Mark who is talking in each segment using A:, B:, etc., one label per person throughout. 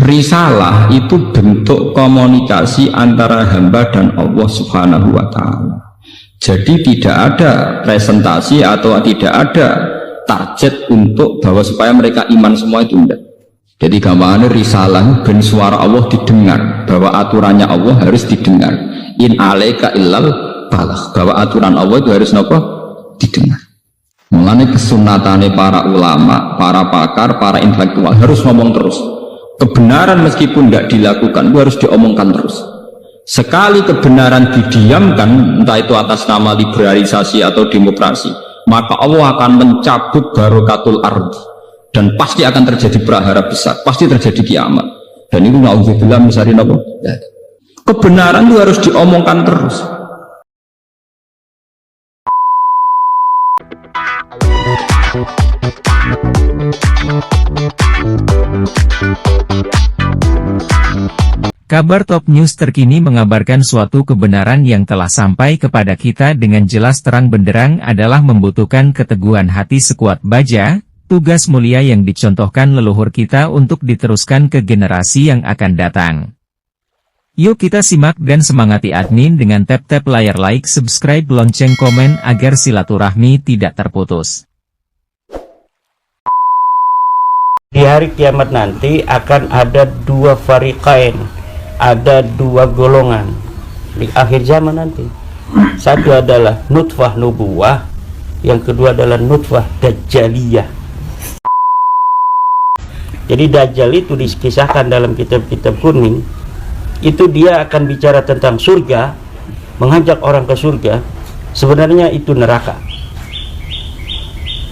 A: Risalah itu bentuk komunikasi antara hamba dan Allah Subhanahu wa Ta'ala. Jadi tidak ada presentasi atau tidak ada target untuk bahwa supaya mereka iman semua itu enggak. Jadi gambarannya risalah ben suara Allah didengar, bahwa aturannya Allah harus didengar. In alaika illal balagh, bahwa aturan Allah itu harus apa? Didengar. Mulanya kesunatannya para ulama, para pakar, para intelektual harus ngomong terus. Kebenaran meskipun tidak dilakukan itu harus diomongkan terus. Sekali kebenaran didiamkan, entah itu atas nama liberalisasi atau demokrasi, maka Allah akan mencabut barokatul ardi, dan pasti akan terjadi prahara besar, pasti terjadi kiamat. Dan itu na'udzubillah misalnya apa? Kebenaran itu harus diomongkan terus.
B: Kabar Top News terkini mengabarkan suatu kebenaran yang telah sampai kepada kita dengan jelas terang benderang adalah membutuhkan keteguhan hati sekuat baja, tugas mulia yang dicontohkan leluhur kita untuk diteruskan ke generasi yang akan datang. Yuk kita simak dan semangati admin dengan tap-tap layar like, subscribe, lonceng, komen agar silaturahmi tidak terputus.
C: Di hari kiamat nanti akan ada dua fariqain, ada dua golongan di akhir zaman nanti. Satu adalah nutfah nubuwah, yang kedua adalah nutfah dajjaliyah. Jadi Dajjal itu dikisahkan dalam kitab-kitab kuning, itu dia akan bicara tentang surga, mengajak orang ke surga, sebenarnya itu neraka.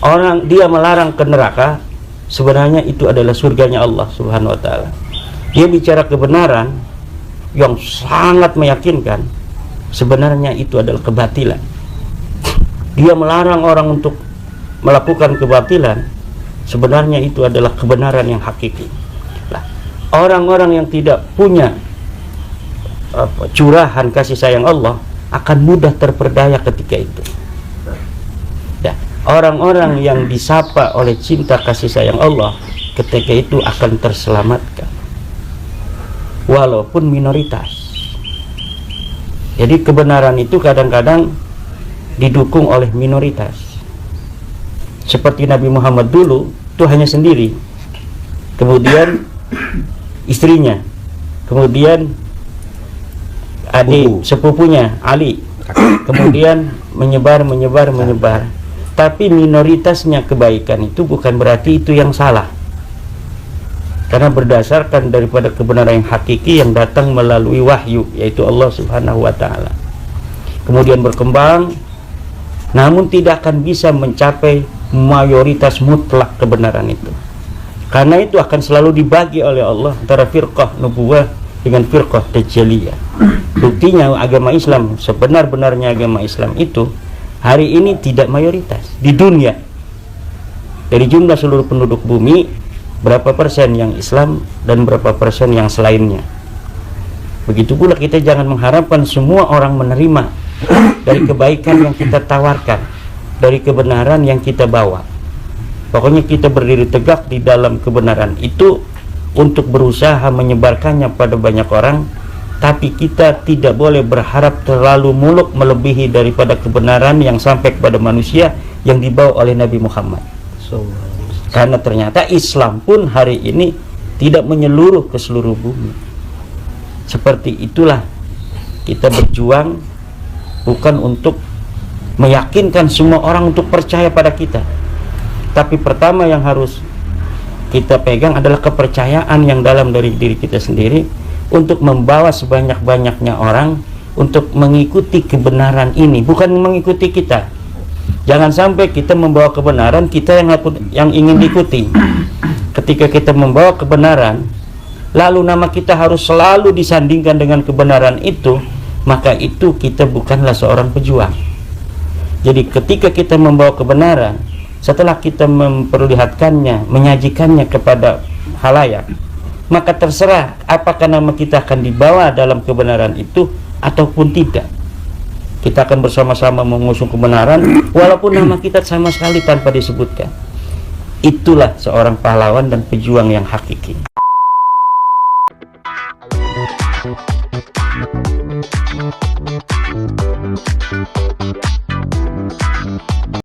C: Orang dia melarang ke neraka, sebenarnya itu adalah surganya Allah Subhanahu wa Ta'ala. Dia bicara kebenaran yang sangat meyakinkan, sebenarnya itu adalah kebatilan. Dia melarang orang untuk melakukan kebatilan, sebenarnya itu adalah kebenaran yang hakiki. Nah, orang-orang yang tidak punya curahan kasih sayang Allah akan mudah terperdaya ketika itu. Ya, orang-orang yang disapa oleh cinta kasih sayang Allah ketika itu akan terselamatkan, walaupun minoritas. Jadi kebenaran itu kadang-kadang didukung oleh minoritas. Seperti Nabi Muhammad dulu itu hanya sendiri, kemudian istrinya, kemudian adik sepupunya Ali, kemudian menyebar. Tapi minoritasnya kebaikan itu bukan berarti itu yang salah, karena berdasarkan daripada kebenaran yang hakiki yang datang melalui wahyu, yaitu Allah Subhanahu wa Ta'ala. Kemudian berkembang, namun tidak akan bisa mencapai mayoritas mutlak kebenaran itu, karena itu akan selalu dibagi oleh Allah antara firqah nubuwah dengan firqah dajjaliyah. Buktinya agama Islam, sebenar-benarnya agama Islam itu hari ini tidak mayoritas di dunia. Dari jumlah seluruh penduduk bumi, berapa persen yang Islam dan berapa persen yang selainnya. Begitu pula kita jangan mengharapkan semua orang menerima dari kebaikan yang kita tawarkan, dari kebenaran yang kita bawa. Pokoknya kita berdiri tegak di dalam kebenaran itu untuk berusaha menyebarkannya pada banyak orang, tapi kita tidak boleh berharap terlalu muluk melebihi daripada kebenaran yang sampai kepada manusia yang dibawa oleh Nabi Muhammad. Karena ternyata Islam pun hari ini tidak menyeluruh ke seluruh bumi. Seperti itulah kita berjuang, bukan untuk meyakinkan semua orang untuk percaya pada kita, tapi pertama yang harus kita pegang adalah kepercayaan yang dalam dari diri kita sendiri, untuk membawa sebanyak-banyaknya orang untuk mengikuti kebenaran ini, bukan mengikuti kita. Jangan sampai kita membawa kebenaran, kita yang ingin diikuti. Ketika kita membawa kebenaran, lalu nama kita harus selalu disandingkan dengan kebenaran itu, maka itu kita bukanlah seorang pejuang. Jadi ketika kita membawa kebenaran, setelah kita memperlihatkannya, menyajikannya kepada khalayak, maka terserah apakah nama kita akan dibawa dalam kebenaran itu ataupun tidak. Kita akan bersama-sama mengusung kebenaran walaupun nama kita sama sekali tanpa disebutkan. Itulah seorang pahlawan dan pejuang yang hakiki.